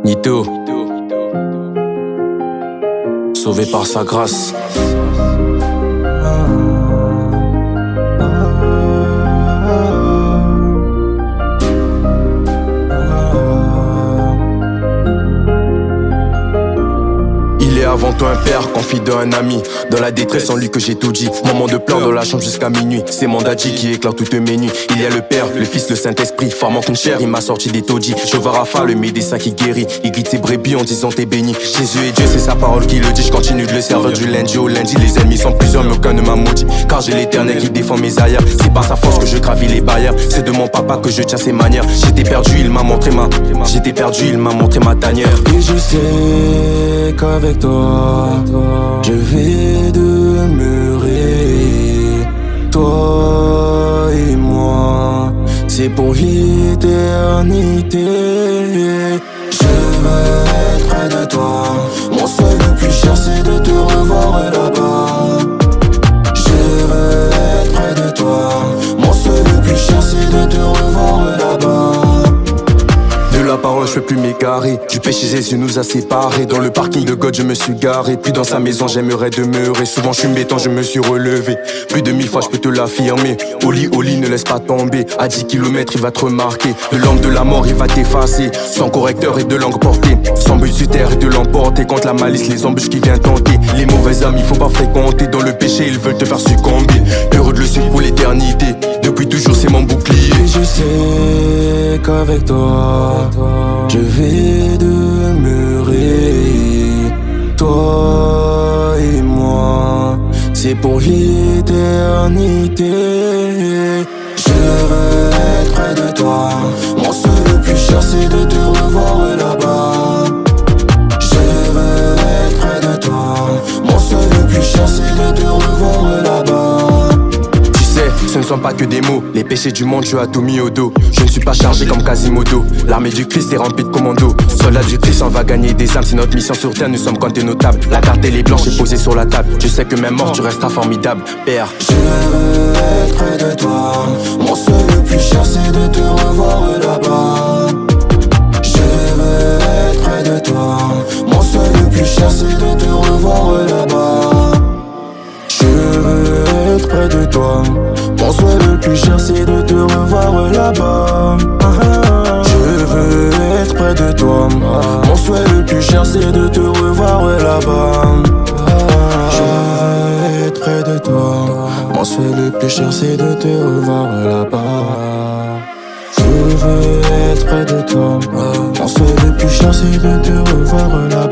Nito, sauvé par sa grâce. Il est avant tout un père, confident un ami. Dans la détresse, en lui que j'ai tout dit. Moment de pleurs dans la chambre jusqu'à minuit. C'est mon daddy qui éclaire toutes mes nuits. Il y a le père, le fils, le Saint-Esprit. Formant qu'une chair, il m'a sorti des taudis. Je vois Rafa, le médecin qui guérit. Il guide ses brebis en disant t'es béni. Jésus est Dieu, c'est sa parole qui le dit. Je continue de le servir du lundi au lundi. Les ennemis sont plusieurs, mais aucun ne m'a maudit. Car j'ai l'Éternel qui défend mes ailleurs. C'est par sa force que je gravis les barrières. C'est de mon papa que je tiens ses manières. J'étais perdu, il m'a montré ma tanière. Et je sais qu'avec toi je vais demeurer. Toi et moi, c'est pour l'éternité. Je veux être près de toi. Mon seul le plus cher, c'est de te revoir là-bas. Je veux être près de toi. Mon seul le plus cher, c'est de te revoir là-bas. De la parole, je peux plus m'égarer. Du péché, Jésus nous a séparés. Dans le parking de God, je me suis garé. Puis dans sa maison, j'aimerais demeurer. Souvent, je suis métant, je me suis relevé. Plus de 1000 fois, je peux te l'affirmer. Au lit, ne laisse pas tomber. À 10 km, il va te remarquer. Le lampe de la mort, il va t'effacer. Sans correcteur et de langue portée. Sans but sur terre et de l'emporter. Contre la malice, les embûches qui viennent tenter. Les mauvais hommes, il faut pas fréquenter. Dans le péché, ils veulent te faire succomber. Heureux de le suivre pour l'éternité. Depuis toujours, c'est mon bouclier. Et je sais qu'avec toi je vais demeurer. Toi et moi, c'est pour l'éternité. Je veux être près de toi. Mon seul le plus cher, c'est de te revoir là-bas. Je veux être près de toi. Mon seul le plus cher, c'est de te revoir là-bas. Ce ne sont pas que des mots, les péchés du monde, tu as tout mis au dos. Je ne suis pas chargé comme Quasimodo. L'armée du Christ est remplie de commandos. Soldat du Christ, on va gagner des âmes. C'est notre mission sur terre, nous sommes comptés notables. La carte elle est blanche et posée sur la table. Je sais que même mort, tu resteras formidable, Père. Je veux être près de toi. Mon seul le plus cher, c'est de te revoir là-bas. Je veux être près de toi. Mon seul le plus cher, c'est de te revoir là-bas. Je veux être près de toi. Mon souhait le plus cher, c'est de te revoir là-bas. Je veux être près de toi. Mon souhait le plus cher, c'est de te revoir là-bas. Je veux être près de toi. Mon souhait le plus cher, c'est de te revoir là-bas. Je veux être près de toi. Mon souhait le plus cher, c'est de te revoir là-bas.